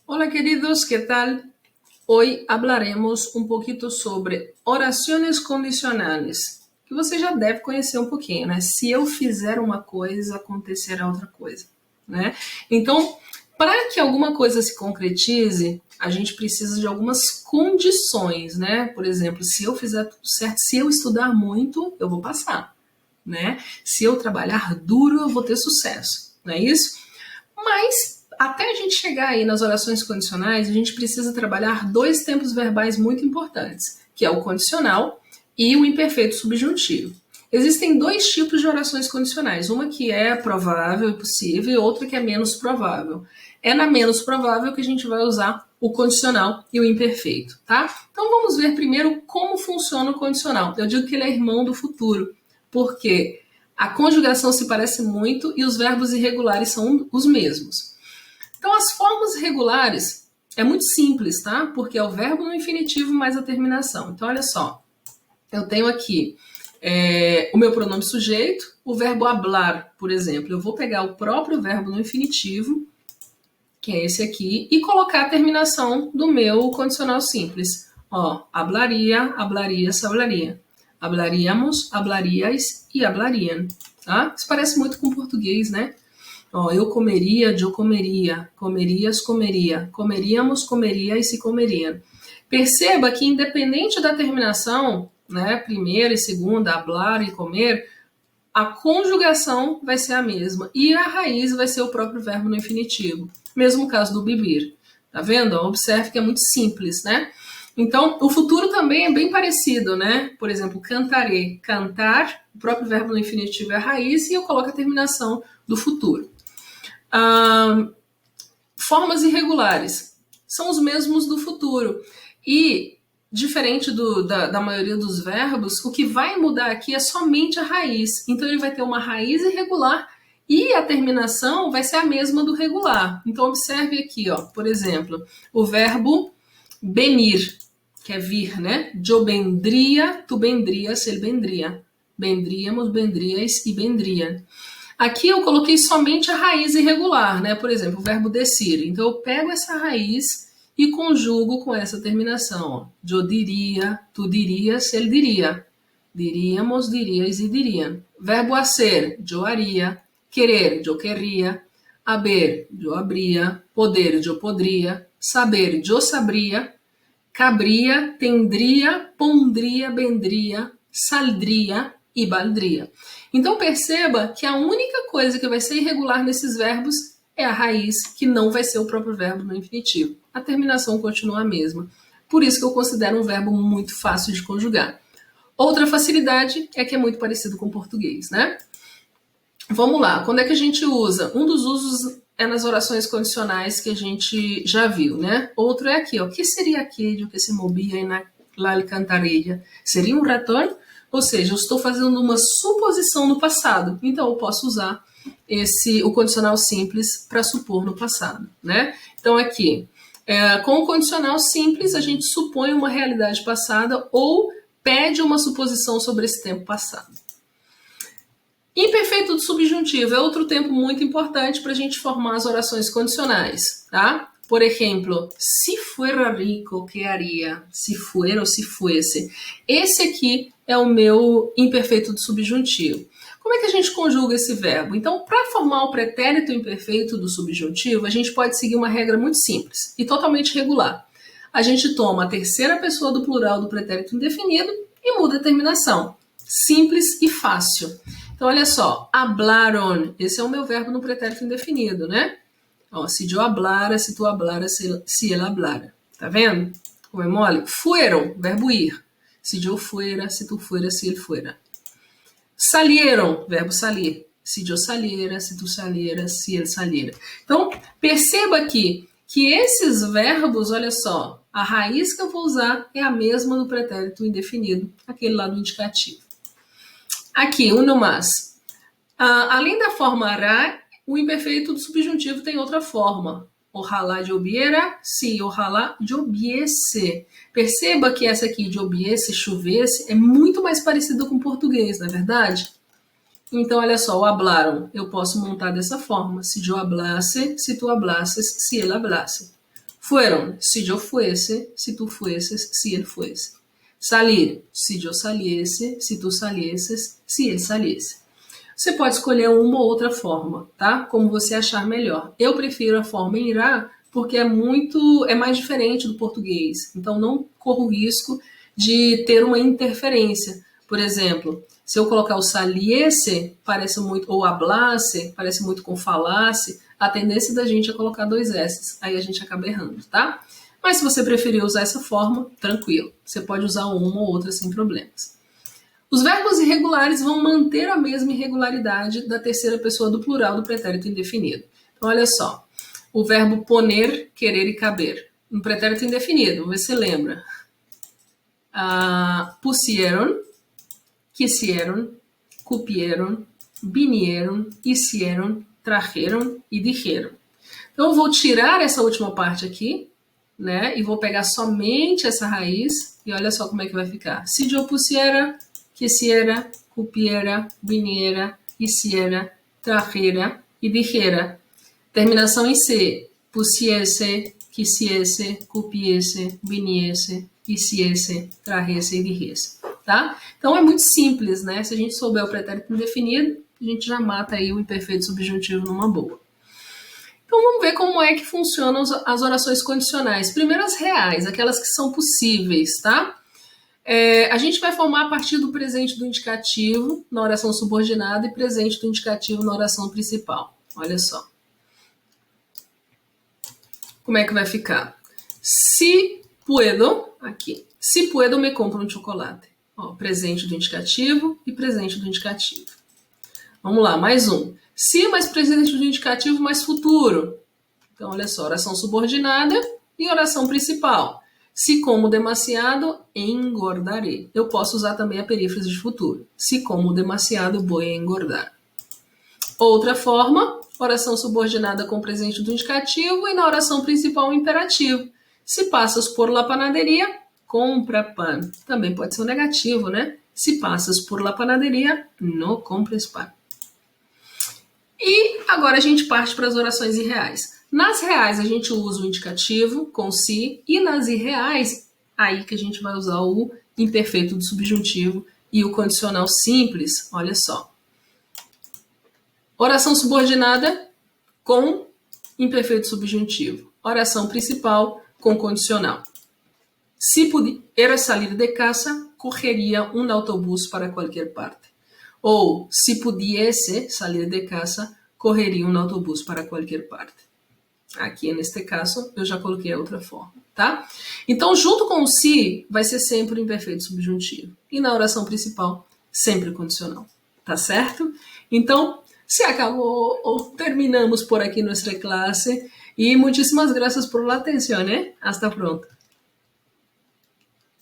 Hola queridos, ¿qué tal? Hoy hablaremos um pouquinho sobre orações condicionais, que você já deve conhecer um pouquinho, né? Se eu fizer uma coisa, acontecerá outra coisa, né? Então, para que alguma coisa se concretize, a gente precisa de algumas condições, né? Por exemplo, se eu fizer tudo certo, se eu estudar muito, eu vou passar, né? Se eu trabalhar duro, eu vou ter sucesso, não é isso? Mas até a gente chegar aí nas orações condicionais, a gente precisa trabalhar dois tempos verbais muito importantes, que é o condicional e o imperfeito subjuntivo. Existem dois tipos de orações condicionais, uma que é provável e possível e outra que é menos provável. É na menos provável que a gente vai usar o condicional e o imperfeito, tá? Então vamos ver primeiro como funciona o condicional. Eu digo que ele é irmão do futuro, porque a conjugação se parece muito e os verbos irregulares são os mesmos. Então, as formas regulares é muito simples, tá? Porque é o verbo no infinitivo mais a terminação. Então, olha só. Eu tenho aqui o meu pronome sujeito, o verbo hablar, por exemplo. Eu vou pegar o próprio verbo no infinitivo, que é esse aqui, e colocar a terminação do meu condicional simples. Ó, hablaria, hablarias, hablaria. Hablaríamos, hablarias e hablariam. Tá? Isso parece muito com português, né? Ó, eu comeria, eu comeria, comerias, comeria, comeríamos, comeria e se comeriam. Perceba que independente da terminação, né, primeira e segunda, hablar e comer, a conjugação vai ser a mesma e a raiz vai ser o próprio verbo no infinitivo. Mesmo caso do beber. Tá vendo? Observe que é muito simples, né? Então, o futuro também é bem parecido, né? Por exemplo, cantarei, cantar, o próprio verbo no infinitivo é a raiz e eu coloco a terminação do futuro. Formas irregulares são os mesmos do futuro. E, diferente da maioria dos verbos, o que vai mudar aqui é somente a raiz. Então, ele vai ter uma raiz irregular e a terminação vai ser a mesma do regular. Então, observe aqui, ó, por exemplo, o verbo venir, que é vir, né? Eu vendria, tu vendrias, ele vendria. Vendríamos, vendrias e vendriam. Aqui eu coloquei somente a raiz irregular, né? Por exemplo, o verbo decir. Então, eu pego essa raiz e conjugo com essa terminação. Ó. Eu diria, tu dirias, ele diria. Diríamos, dirias e diriam. Verbo hacer, eu haria. Querer, eu querria. Haber, eu abria. Poder, eu poderia. Saber, eu sabria. Cabria, tendria, pondria, vendria, saldria e baldria. Então perceba que a única coisa que vai ser irregular nesses verbos é a raiz, que não vai ser o próprio verbo no infinitivo. A terminação continua a mesma. Por isso que eu considero um verbo muito fácil de conjugar. Outra facilidade é que é muito parecido com o português, né? Vamos lá, quando é que a gente usa? Um dos usos é nas orações condicionais que a gente já viu, né? Outro é aqui, ó. O que seria aquele que se movia na alcantarilla? Seria um retorno? Ou seja, eu estou fazendo uma suposição no passado. Então, eu posso usar o condicional simples para supor no passado, né? Então, aqui, com o condicional simples, a gente supõe uma realidade passada ou pede uma suposição sobre esse tempo passado. Imperfeito do subjuntivo é outro tempo muito importante para a gente formar as orações condicionais, tá? Por exemplo, se fuera rico, que haria? Se fuera ou se fuesse. Esse aqui é o meu imperfeito do subjuntivo. Como é que a gente conjuga esse verbo? Então, para formar o pretérito imperfeito do subjuntivo, a gente pode seguir uma regra muito simples e totalmente regular. A gente toma a terceira pessoa do plural do pretérito indefinido e muda a terminação. Simples e fácil. Então, olha só, hablaron, esse é o meu verbo no pretérito indefinido, né? Ó, se eu hablara, se tu hablara, se ela hablara. Tá vendo? Como é mole? Fueron, verbo ir. Se eu fuera, se tu fuera, se ele fuera. Salieron, verbo salir. Se eu saliera, se tu saliera, se ele saliera. Então, perceba aqui que esses verbos, olha só, a raiz que eu vou usar é a mesma no pretérito indefinido, aquele lá do indicativo. Aqui, uno mais. Além da forma hará, o imperfeito do subjuntivo tem outra forma. Ojalá lloviera, se ojalá lloviese. Perceba que essa aqui, lloviese, chovesse, é muito mais parecida com o português, não é verdade? Então, olha só, o hablaram, eu posso montar dessa forma. Se eu hablasse, se tu hablasses, se ele hablasse. Fueron, si yo fuese, si tú fueses, si él fuese. Salir, si yo saliese, si tu salieses, se ele saliese. Você pode escolher uma ou outra forma, tá? Como você achar melhor. Eu prefiro a forma em irá porque é mais diferente do português. Então não corro o risco de ter uma interferência. Por exemplo, se eu colocar o saliese, parece muito, ou hablasse, parece muito com falasse, a tendência da gente é colocar dois S's. Aí a gente acaba errando, tá? Mas se você preferir usar essa forma, tranquilo. Você pode usar uma ou outra sem problemas. Os verbos irregulares vão manter a mesma irregularidade da terceira pessoa do plural do pretérito indefinido. Então, olha só. O verbo poner, querer e caber. No pretérito indefinido, vamos ver se você lembra. Pusieron, quisieron, cupieron, vinieron, hicieron, trajeron e dijeron. Então, eu vou tirar essa última parte aqui, né? E vou pegar somente essa raiz e olha só como é que vai ficar. Se eu pusiera, quisiera, cupiera, viniera, hiciera, trajera e dijera. Terminação em C. Pusiese, quisiese, cupiese, viniese, hiciese, trajese e dijese. Tá? Então é muito simples, né? Se a gente souber o pretérito indefinido, a gente já mata aí o imperfeito subjuntivo numa boa. Então vamos ver como é que funcionam as orações condicionais. Primeiro as reais, aquelas que são possíveis, tá? A gente vai formar a partir do presente do indicativo na oração subordinada e presente do indicativo na oração principal. Olha só. Como é que vai ficar? Si puedo, aqui. Si puedo, me compro um chocolate. Ó, presente do indicativo e presente do indicativo. Vamos lá, mais um. Si mais presente do indicativo mais futuro. Então, olha só, oração subordinada e oração principal. Se como demasiado, engordarei. Eu posso usar também a perífrase de futuro. Se como demasiado, vou engordar. Outra forma, oração subordinada com presente do indicativo e na oração principal o imperativo. Se passas por la panaderia, compra pan. Também pode ser um negativo, né? Se passas por la panaderia, no compres pan. E agora a gente parte para as orações irreais. Nas reais a gente usa o indicativo com si e nas irreais, aí que a gente vai usar o imperfeito do subjuntivo e o condicional simples, olha só. Oração subordinada com imperfeito subjuntivo. Oração principal com condicional. Se pudiera salir de casa, correria um autobús para qualquer parte. Ou, se pudiese salir de casa, correria um autobús para qualquer parte. Aqui, neste caso, eu já coloquei a outra forma, tá? Então, junto com o se, vai ser sempre o imperfeito subjuntivo. E na oração principal, sempre condicional. Tá certo? Então, se acabou, ou terminamos por aqui nossa classe. E muitíssimas gracias por la atención, ¿eh? Hasta pronto.